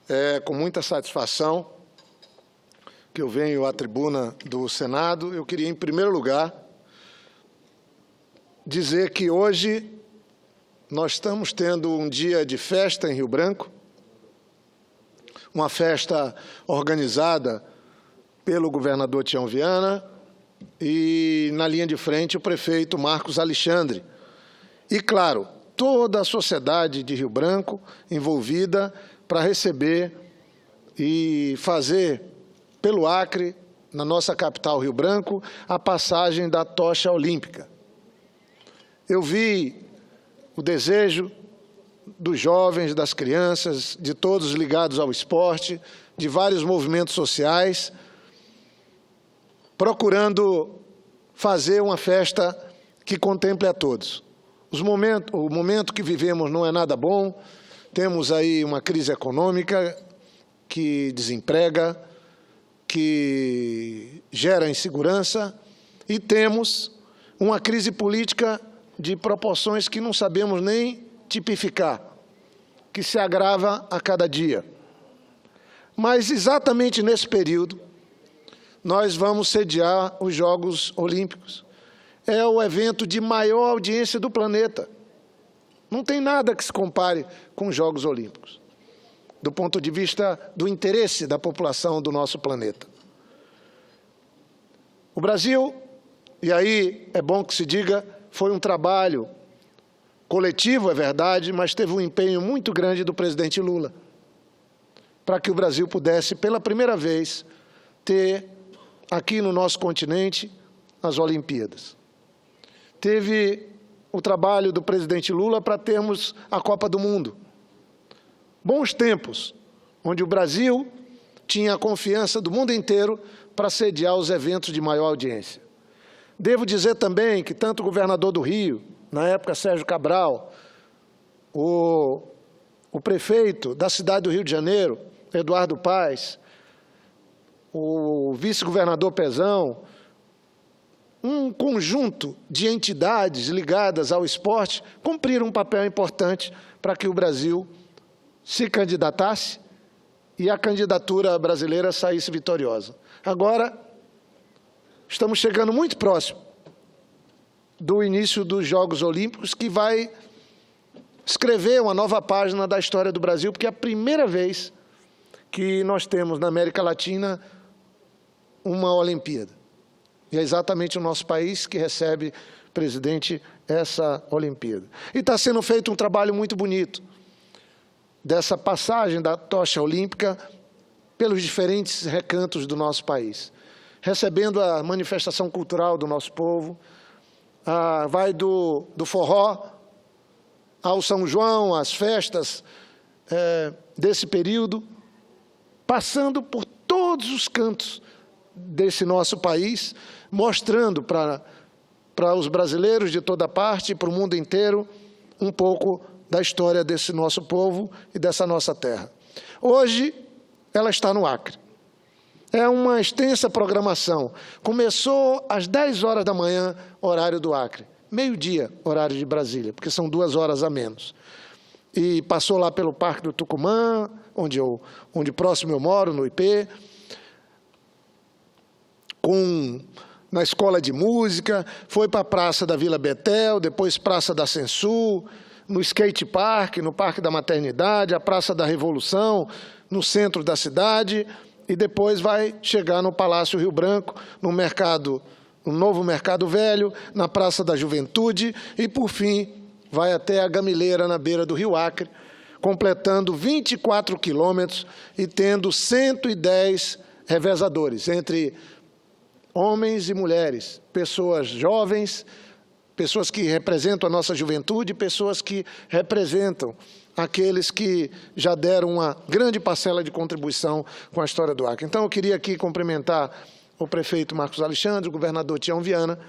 É com muita satisfação que eu venho à tribuna do Senado. Eu queria, em primeiro lugar, dizer que hoje nós estamos tendo um dia de festa em Rio Branco, uma festa organizada pelo governador Tião Viana e, na linha de frente, o prefeito Marcos Alexandre. E, claro, toda a sociedade de Rio Branco envolvida para receber e fazer pelo Acre, na nossa capital Rio Branco, a passagem da tocha olímpica. Eu vi o desejo dos jovens, das crianças, de todos ligados ao esporte, de vários movimentos sociais, procurando fazer uma festa que contemple a todos. O momento que vivemos não é nada bom, temos aí uma crise econômica que desemprega, que gera insegurança, e temos uma crise política de proporções que não sabemos nem tipificar, que se agrava a cada dia. Mas, exatamente nesse período, nós vamos sediar os Jogos Olímpicos. É o evento de maior audiência do planeta. Não tem nada que se compare com os Jogos Olímpicos, do ponto de vista do interesse da população do nosso planeta. O Brasil, e aí é bom que se diga, foi um trabalho coletivo, é verdade, mas teve um empenho muito grande do presidente Lula para que o Brasil pudesse, pela primeira vez, ter aqui no nosso continente as Olimpíadas. Teve o trabalho do presidente Lula para termos a Copa do Mundo. Bons tempos, onde o Brasil tinha a confiança do mundo inteiro para sediar os eventos de maior audiência. Devo dizer também que tanto o governador do Rio, na época Sérgio Cabral, o prefeito da cidade do Rio de Janeiro, Eduardo Paes, o vice-governador Pezão, um conjunto de entidades ligadas ao esporte cumpriram um papel importante para que o Brasil se candidatasse e a candidatura brasileira saísse vitoriosa. Agora, estamos chegando muito próximo do início dos Jogos Olímpicos, que vai escrever uma nova página da história do Brasil, porque é a primeira vez que nós temos na América Latina uma Olimpíada. E é exatamente o nosso país que recebe, presidente, essa Olimpíada. E está sendo feito um trabalho muito bonito dessa passagem da tocha olímpica pelos diferentes recantos do nosso país, recebendo a manifestação cultural do nosso povo, vai do forró ao São João, às festas desse período, passando por todos os cantos desse nosso país, mostrando para os brasileiros de toda parte e para o mundo inteiro um pouco da história desse nosso povo e dessa nossa terra. Hoje, ela está no Acre. É uma extensa programação. Começou às 10 horas da manhã, horário do Acre. Meio-dia, horário de Brasília, porque são 2 horas a menos. E passou lá pelo Parque do Tucumã, onde próximo eu moro, no IP, na Escola de Música, foi para a Praça da Vila Betel, depois Praça da Censul, no Skate Park, no Parque da Maternidade, a Praça da Revolução, no centro da cidade, e depois vai chegar no Palácio Rio Branco, no novo Mercado Velho, na Praça da Juventude, e, por fim, vai até a Gamileira, na beira do Rio Acre, completando 24 quilômetros e tendo 110 revezadores, entre homens e mulheres, pessoas jovens, pessoas que representam a nossa juventude, pessoas que representam aqueles que já deram uma grande parcela de contribuição com a história do Acre. Então, eu queria aqui cumprimentar o prefeito Marcos Alexandre, o governador Tião Viana,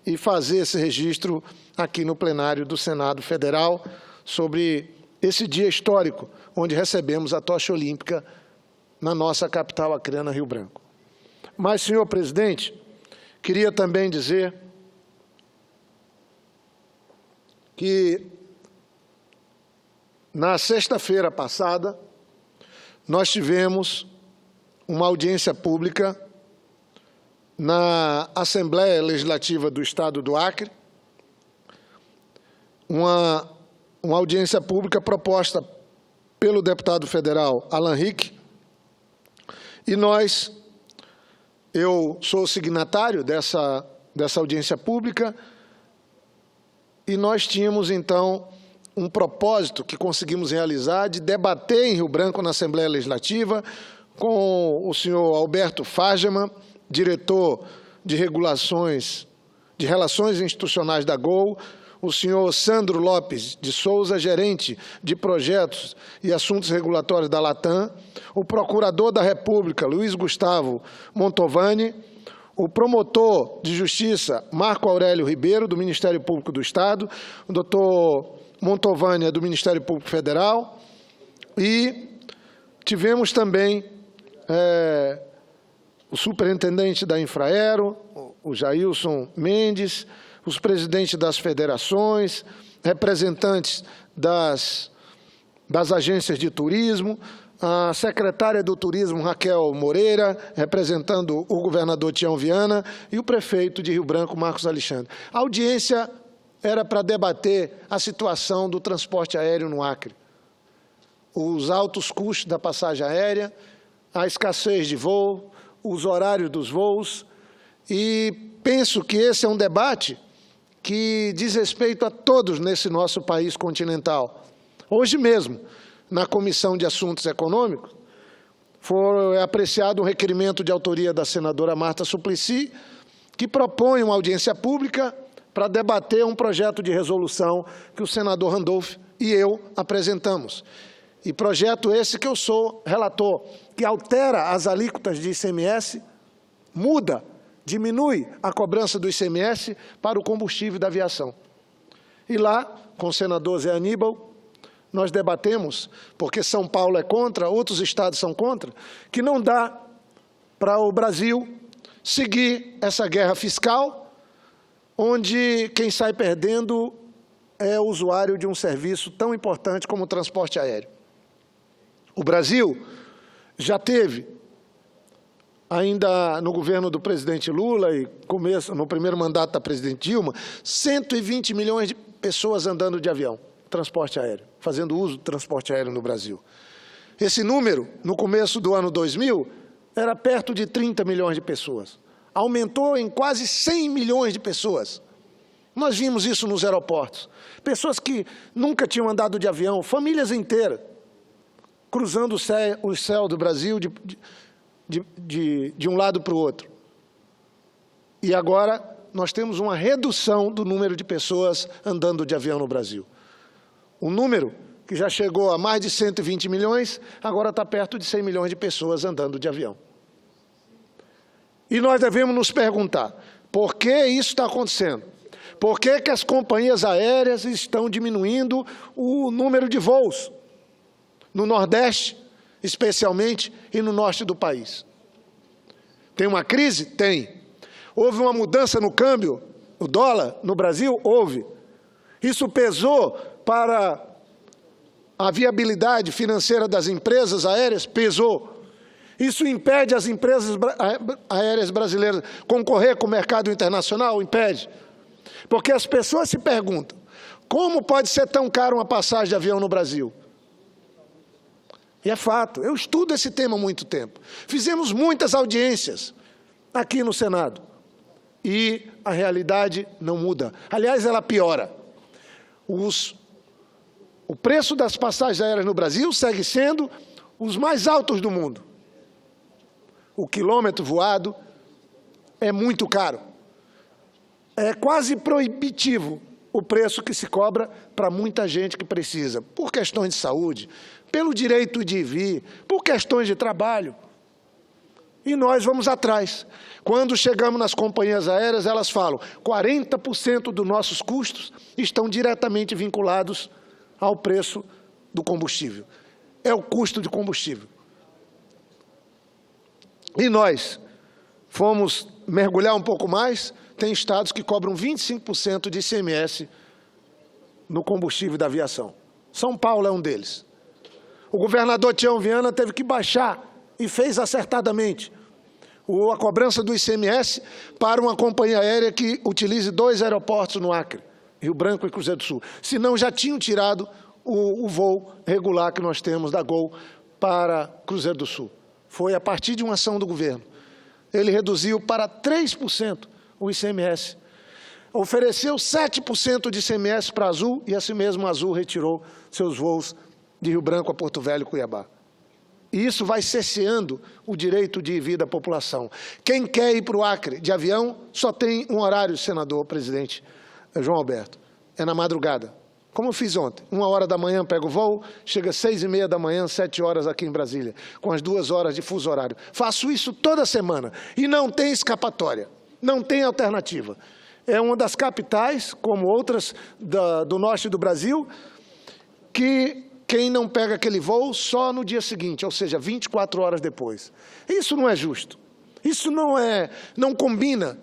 e fazer esse registro aqui no plenário do Senado Federal sobre esse dia histórico, onde recebemos a tocha olímpica na nossa capital acreana, Rio Branco. Mas, senhor presidente, queria também dizer que, na sexta-feira passada, nós tivemos uma audiência pública na Assembleia Legislativa do Estado do Acre, uma audiência pública proposta pelo deputado federal Alan Rick, e eu sou signatário dessa audiência pública, e nós tínhamos, então, um propósito que conseguimos realizar de debater em Rio Branco, na Assembleia Legislativa, com o senhor Alberto Fágema, diretor de Relações Institucionais da GOL, o senhor Sandro Lopes de Souza, gerente de Projetos e Assuntos Regulatórios da Latam, o procurador da República, Luiz Gustavo Montovani, o promotor de Justiça, Marco Aurélio Ribeiro, do Ministério Público do Estado, o doutor Montovani é do Ministério Público Federal, e tivemos também o superintendente da Infraero, o Jailson Mendes, os presidentes das federações, representantes das agências de turismo, a secretária do Turismo, Raquel Moreira, representando o governador Tião Viana, e o prefeito de Rio Branco, Marcos Alexandre. A audiência era para debater a situação do transporte aéreo no Acre, os altos custos da passagem aérea, a escassez de voo, os horários dos voos, e penso que esse é um debate que diz respeito a todos nesse nosso país continental. Hoje mesmo, na Comissão de Assuntos Econômicos, foi apreciado um requerimento de autoria da senadora Marta Suplicy, que propõe uma audiência pública para debater um projeto de resolução que o senador Randolph e eu apresentamos. E projeto esse que eu sou relator, que altera as alíquotas de ICMS, diminui a cobrança do ICMS para o combustível da aviação. E lá, com o senador Zé Aníbal, nós debatemos, porque São Paulo é contra, outros estados são contra, que não dá para o Brasil seguir essa guerra fiscal, onde quem sai perdendo é o usuário de um serviço tão importante como o transporte aéreo. O Brasil já teve, ainda no governo do presidente Lula e no primeiro mandato da presidente Dilma, 120 milhões de pessoas andando de avião, transporte aéreo, fazendo uso do transporte aéreo no Brasil. Esse número, no começo do ano 2000, era perto de 30 milhões de pessoas. Aumentou em quase 100 milhões de pessoas. Nós vimos isso nos aeroportos. Pessoas que nunca tinham andado de avião, famílias inteiras, cruzando o céu do Brasil de um lado para o outro. E agora nós temos uma redução do número de pessoas andando de avião no Brasil. Um número que já chegou a mais de 120 milhões, agora está perto de 100 milhões de pessoas andando de avião. E nós devemos nos perguntar, por que isso está acontecendo? Por que que as companhias aéreas estão diminuindo o número de voos? No Nordeste, especialmente, e no Norte do país. Tem uma crise? Tem. Houve uma mudança no câmbio, o dólar, no Brasil? Houve. Isso pesou para a viabilidade financeira das empresas aéreas? Pesou. Isso impede as empresas aéreas brasileiras concorrer com o mercado internacional? Impede. Porque as pessoas se perguntam, como pode ser tão caro uma passagem de avião no Brasil? E é fato, eu estudo esse tema há muito tempo. Fizemos muitas audiências aqui no Senado. E a realidade não muda. Aliás, ela piora. O preço das passagens aéreas no Brasil segue sendo os mais altos do mundo. O quilômetro voado é muito caro. É quase proibitivo o preço que se cobra para muita gente que precisa, por questões de saúde, pelo direito de vir, por questões de trabalho. E nós vamos atrás. Quando chegamos nas companhias aéreas, elas falam, 40% dos nossos custos estão diretamente vinculados ao preço do combustível. É o custo de combustível. E nós fomos mergulhar um pouco mais, tem estados que cobram 25% de ICMS no combustível da aviação. São Paulo é um deles. O governador Tião Viana teve que baixar, e fez acertadamente, a cobrança do ICMS para uma companhia aérea que utilize 2 aeroportos no Acre, Rio Branco e Cruzeiro do Sul. Senão já tinham tirado o voo regular que nós temos da Gol para Cruzeiro do Sul. Foi a partir de uma ação do governo. Ele reduziu para 3% o ICMS. Ofereceu 7% de ICMS para a Azul e assim mesmo a Azul retirou seus voos de Rio Branco a Porto Velho e Cuiabá. E isso vai cerceando o direito de vir da população. Quem quer ir para o Acre de avião só tem um horário, senador, presidente João Alberto, é na madrugada. Como eu fiz ontem, 1h da manhã pego o voo, chega às 6h30 da manhã, 7 horas aqui em Brasília, com as 2 horas de fuso horário. Faço isso toda semana e não tem escapatória, não tem alternativa. É uma das capitais, como outras do norte do Brasil, que quem não pega aquele voo só no dia seguinte, ou seja, 24 horas depois. Isso não é justo. Isso não combina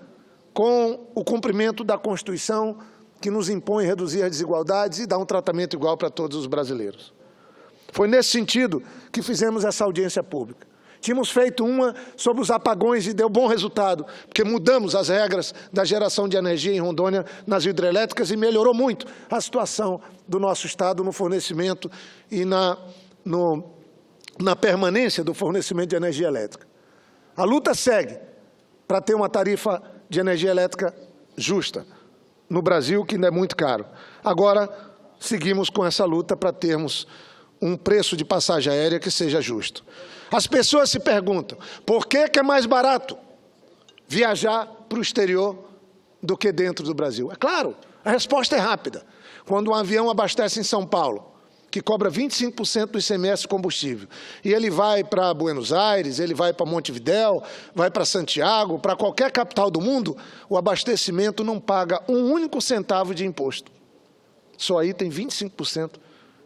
com o cumprimento da Constituição, que nos impõe reduzir as desigualdades e dar um tratamento igual para todos os brasileiros. Foi nesse sentido que fizemos essa audiência pública. Tínhamos feito uma sobre os apagões e deu bom resultado, porque mudamos as regras da geração de energia em Rondônia nas hidrelétricas e melhorou muito a situação do nosso Estado no fornecimento e na permanência do fornecimento de energia elétrica. A luta segue para ter uma tarifa de energia elétrica justa no Brasil, que ainda é muito caro. Agora, seguimos com essa luta para termos um preço de passagem aérea que seja justo. As pessoas se perguntam, por que é mais barato viajar para o exterior do que dentro do Brasil? É claro, a resposta é rápida. Quando um avião abastece em São Paulo, que cobra 25% do ICMS de combustível, e ele vai para Buenos Aires, ele vai para Montevidéu, vai para Santiago, para qualquer capital do mundo, o abastecimento não paga um único centavo de imposto. Só aí tem 25%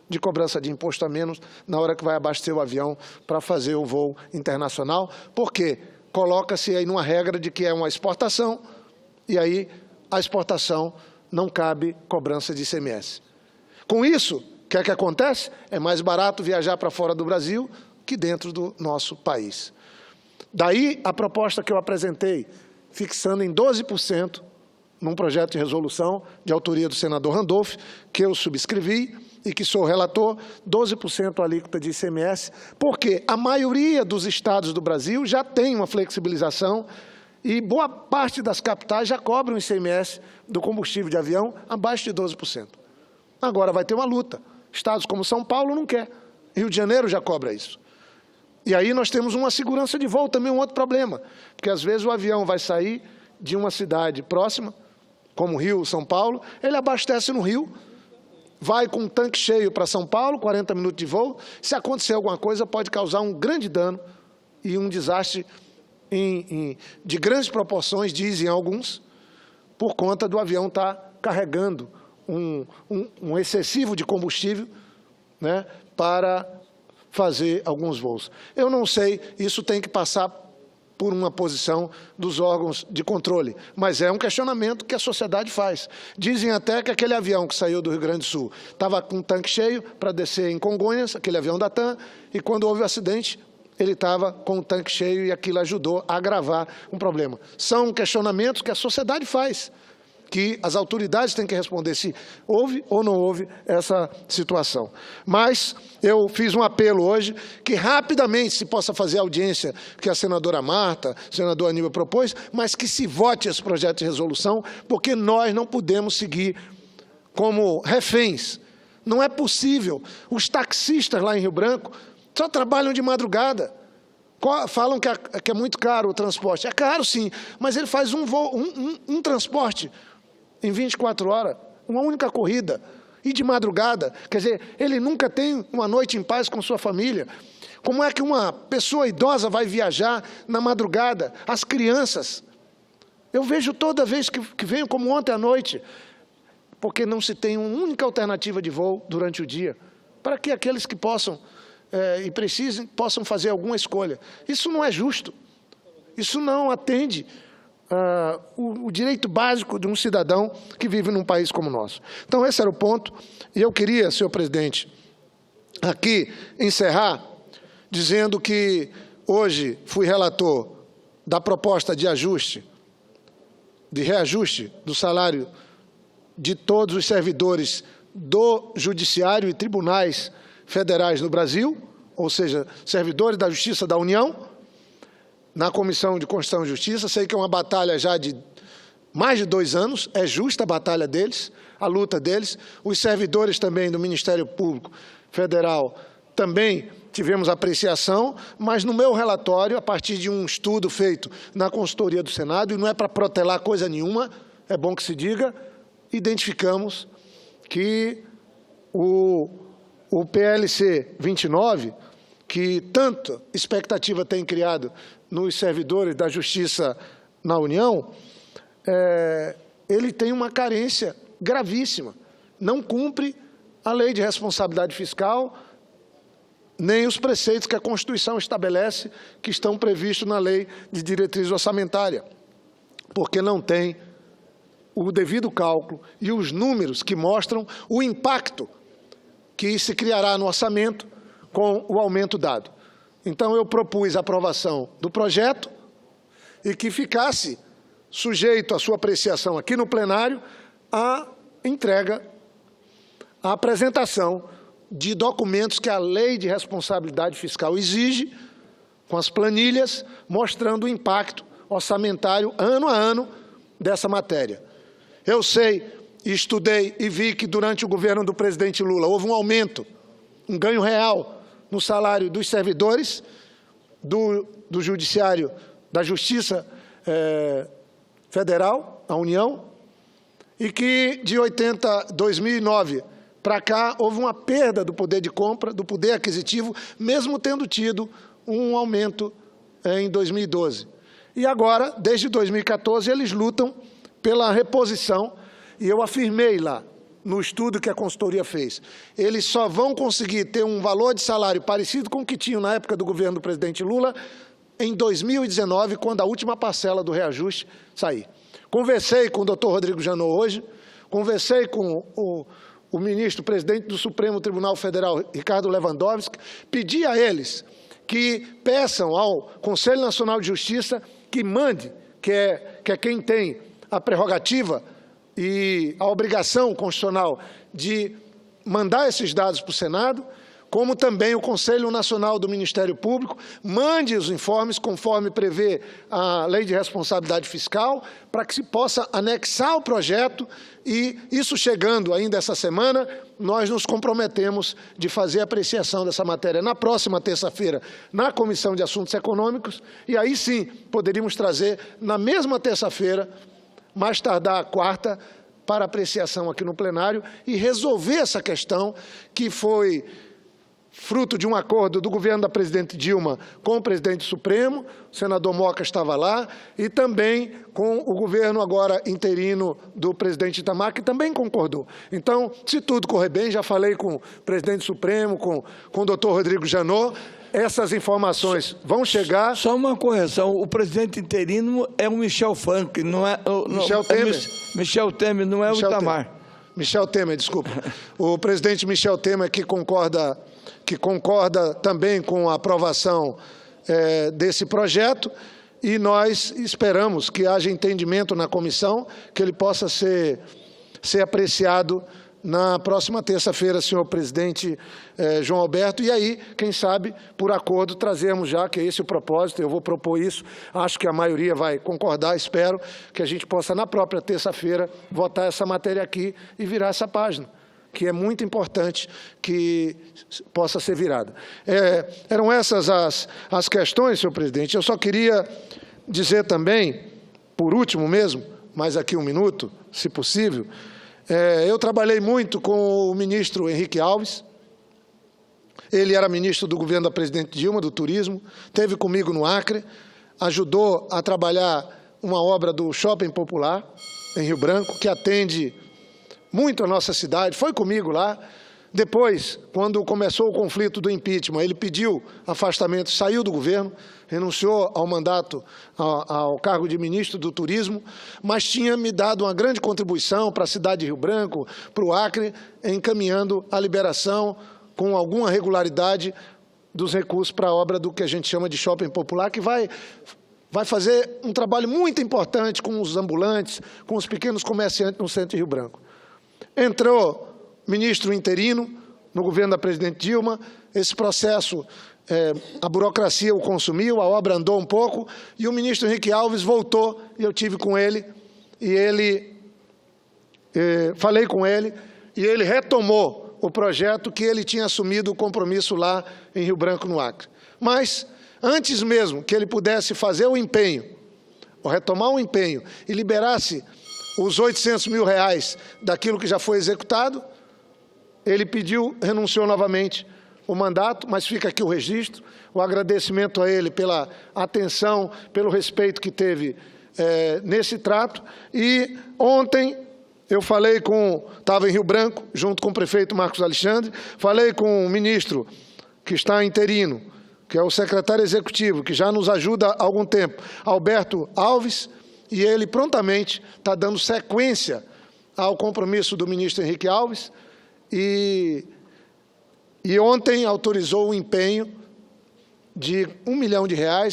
de cobrança de imposto a menos na hora que vai abastecer o avião para fazer o voo internacional, porque coloca-se aí numa regra de que é uma exportação, e aí a exportação não cabe cobrança de ICMS. Com isso, o que é que acontece? É mais barato viajar para fora do Brasil que dentro do nosso país. Daí a proposta que eu apresentei, fixando em 12%, num projeto de resolução de autoria do senador Randolph, que eu subscrevi e que sou relator, 12% alíquota de ICMS, porque a maioria dos estados do Brasil já tem uma flexibilização e boa parte das capitais já cobram ICMS do combustível de avião abaixo de 12%. Agora vai ter uma luta. Estados como São Paulo não quer. Rio de Janeiro já cobra isso. E aí nós temos uma segurança de voo, também um outro problema, porque às vezes o avião vai sair de uma cidade próxima, como Rio, São Paulo, ele abastece no Rio, vai com um tanque cheio para São Paulo, 40 minutos de voo, se acontecer alguma coisa pode causar um grande dano e um desastre de grandes proporções, dizem alguns, por conta do avião estar carregando um excessivo de combustível, né, para fazer alguns voos. Eu não sei, isso tem que passar por uma posição dos órgãos de controle, mas é um questionamento que a sociedade faz. Dizem até que aquele avião que saiu do Rio Grande do Sul estava com um tanque cheio para descer em Congonhas, aquele avião da TAM, e quando houve o acidente, ele estava com o tanque cheio e aquilo ajudou a agravar um problema. São questionamentos que a sociedade faz, que as autoridades têm que responder se houve ou não houve essa situação. Mas eu fiz um apelo hoje que rapidamente se possa fazer a audiência que a senadora Marta, o senador Aníbal propôs, mas que se vote esse projeto de resolução, porque nós não podemos seguir como reféns. Não é possível. Os taxistas lá em Rio Branco só trabalham de madrugada. Falam que é muito caro o transporte. É caro, sim, mas ele faz um transporte em 24 horas, uma única corrida, e de madrugada. Quer dizer, ele nunca tem uma noite em paz com sua família. Como é que uma pessoa idosa vai viajar na madrugada? As crianças. Eu vejo toda vez que venho, como ontem à noite, porque não se tem uma única alternativa de voo durante o dia, para que aqueles que possam e precisem, possam fazer alguma escolha. Isso não é justo. Isso não atende o direito básico de um cidadão que vive num país como o nosso. Então, esse era o ponto. E eu queria, senhor presidente, aqui encerrar dizendo que hoje fui relator da proposta de reajuste do salário de todos os servidores do Judiciário e tribunais federais no Brasil, ou seja, servidores da Justiça da União, na Comissão de Constituição e Justiça. Sei que é uma batalha já de mais de 2 anos, é justa a batalha deles, a luta deles. Os servidores também do Ministério Público Federal também tivemos apreciação, mas no meu relatório, a partir de um estudo feito na consultoria do Senado, e não é para protelar coisa nenhuma, é bom que se diga, identificamos que o PLC 29, que tanta expectativa tem criado nos servidores da Justiça na União, ele tem uma carência gravíssima. Não cumpre a Lei de Responsabilidade Fiscal, nem os preceitos que a Constituição estabelece, que estão previstos na Lei de Diretriz Orçamentária, porque não tem o devido cálculo e os números que mostram o impacto que se criará no orçamento com o aumento dado. Então, eu propus a aprovação do projeto e que ficasse sujeito à sua apreciação aqui no plenário a entrega, a apresentação de documentos que a Lei de Responsabilidade Fiscal exige, com as planilhas, mostrando o impacto orçamentário ano a ano dessa matéria. Eu sei, estudei e vi que durante o governo do presidente Lula houve um aumento, um ganho real no salário dos servidores do Judiciário, da Justiça Federal, a União, e que de 2009 para cá houve uma perda do poder de compra, do poder aquisitivo, mesmo tendo tido um aumento em 2012. E agora, desde 2014, eles lutam pela reposição, e eu afirmei lá, no estudo que a consultoria fez, eles só vão conseguir ter um valor de salário parecido com o que tinham na época do governo do presidente Lula, em 2019, quando a última parcela do reajuste sair. Conversei com o doutor Rodrigo Janot hoje, conversei com o ministro, presidente do Supremo Tribunal Federal, Ricardo Lewandowski, pedi a eles que peçam ao Conselho Nacional de Justiça que mande, que é quem tem a prerrogativa e a obrigação constitucional de mandar esses dados para o Senado, como também o Conselho Nacional do Ministério Público mande os informes conforme prevê a Lei de Responsabilidade Fiscal, para que se possa anexar o projeto e, isso chegando ainda essa semana, nós nos comprometemos de fazer a apreciação dessa matéria na próxima terça-feira na Comissão de Assuntos Econômicos, e aí sim poderíamos trazer na mesma terça-feira, mais tardar a quarta, para apreciação aqui no plenário e resolver essa questão que foi fruto de um acordo do governo da presidente Dilma com o presidente Supremo, o senador Moca estava lá, e também com o governo agora interino do presidente Itamar, que também concordou. Então, se tudo correr bem, já falei com o presidente Supremo, com o doutor Rodrigo Janot, essas informações vão chegar. Só uma correção, o presidente interino é o Michel Frank, não é... Michel Temer. Michel Temer, não é o Itamar. Michel Temer, desculpa. O presidente Michel Temer que concorda também com a aprovação desse projeto, e nós esperamos que haja entendimento na comissão, que ele possa ser apreciado na próxima terça-feira, senhor presidente João Alberto, e aí, quem sabe, por acordo, trazermos já, que é esse o propósito, eu vou propor isso, acho que a maioria vai concordar, espero que a gente possa, na própria terça-feira, votar essa matéria aqui e virar essa página, que é muito importante que possa ser virada. Eram essas as questões, senhor presidente. Eu só queria dizer também, por último mesmo, mais aqui um minuto, se possível, eu trabalhei muito com o ministro Henrique Alves. Ele era ministro do governo da presidente Dilma, do turismo, esteve comigo no Acre, ajudou a trabalhar uma obra do Shopping Popular, em Rio Branco, que atende muito a nossa cidade, foi comigo lá. Depois, quando começou o conflito do impeachment, ele pediu afastamento, saiu do governo, renunciou ao mandato, ao cargo de ministro do Turismo, mas tinha me dado uma grande contribuição para a cidade de Rio Branco, para o Acre, encaminhando a liberação com alguma regularidade dos recursos para a obra do que a gente chama de shopping popular, que vai fazer um trabalho muito importante com os ambulantes, com os pequenos comerciantes no centro de Rio Branco. Entrou ministro interino no governo da presidente Dilma, esse processo, a burocracia o consumiu, a obra andou um pouco, e o ministro Henrique Alves voltou, e eu tive com ele, falei com ele, e ele retomou o projeto que ele tinha assumido o compromisso lá em Rio Branco, no Acre. Mas, antes mesmo que ele pudesse fazer o empenho, ou retomar o empenho, e liberasse os R$800 mil daquilo que já foi executado, ele renunciou novamente o mandato, mas fica aqui o registro, o agradecimento a ele pela atenção, pelo respeito que teve nesse trato. E ontem eu estava em Rio Branco, junto com o prefeito Marcos Alexandre, falei com o ministro que está interino, que é o secretário executivo, que já nos ajuda há algum tempo, Alberto Alves, e ele prontamente está dando sequência ao compromisso do ministro Henrique Alves, e ontem autorizou o empenho de R$1 milhão,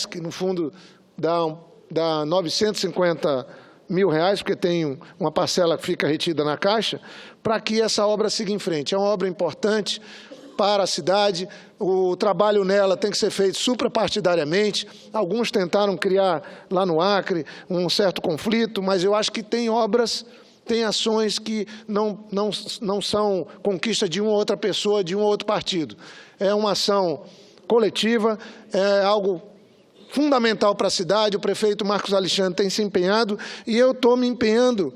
que no fundo dá R$950 mil, porque tem uma parcela que fica retida na Caixa, para que essa obra siga em frente. É uma obra importante para a cidade, o trabalho nela tem que ser feito suprapartidariamente. Alguns tentaram criar lá no Acre um certo conflito, mas eu acho que tem obras, tem ações que não são conquista de uma ou outra pessoa, de um ou outro partido. É uma ação coletiva, é algo fundamental para a cidade. O prefeito Marcos Alexandre tem se empenhado e eu estou me empenhando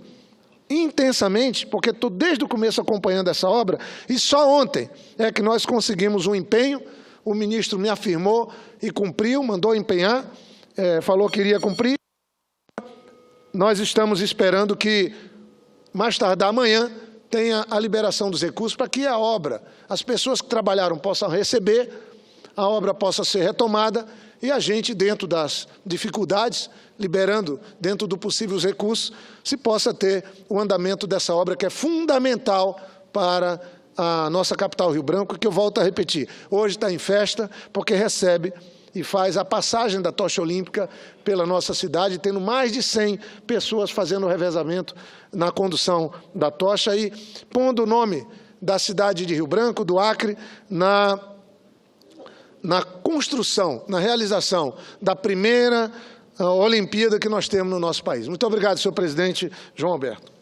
intensamente, porque estou desde o começo acompanhando essa obra, e só ontem é que nós conseguimos um empenho. O ministro me afirmou e cumpriu, mandou empenhar, falou que iria cumprir. Nós estamos esperando que, mais tardar amanhã, tenha a liberação dos recursos para que a obra, as pessoas que trabalharam possam receber, a obra possa ser retomada e a gente, dentro das dificuldades, liberando dentro do possível os recursos, se possa ter o andamento dessa obra que é fundamental para a nossa capital, Rio Branco, que eu volto a repetir. Hoje está em festa porque recebe e faz a passagem da tocha olímpica pela nossa cidade, tendo mais de 100 pessoas fazendo o revezamento na condução da tocha e pondo o nome da cidade de Rio Branco, do Acre, na construção, na realização da primeira Olimpíada que nós temos no nosso país. Muito obrigado, senhor presidente João Alberto.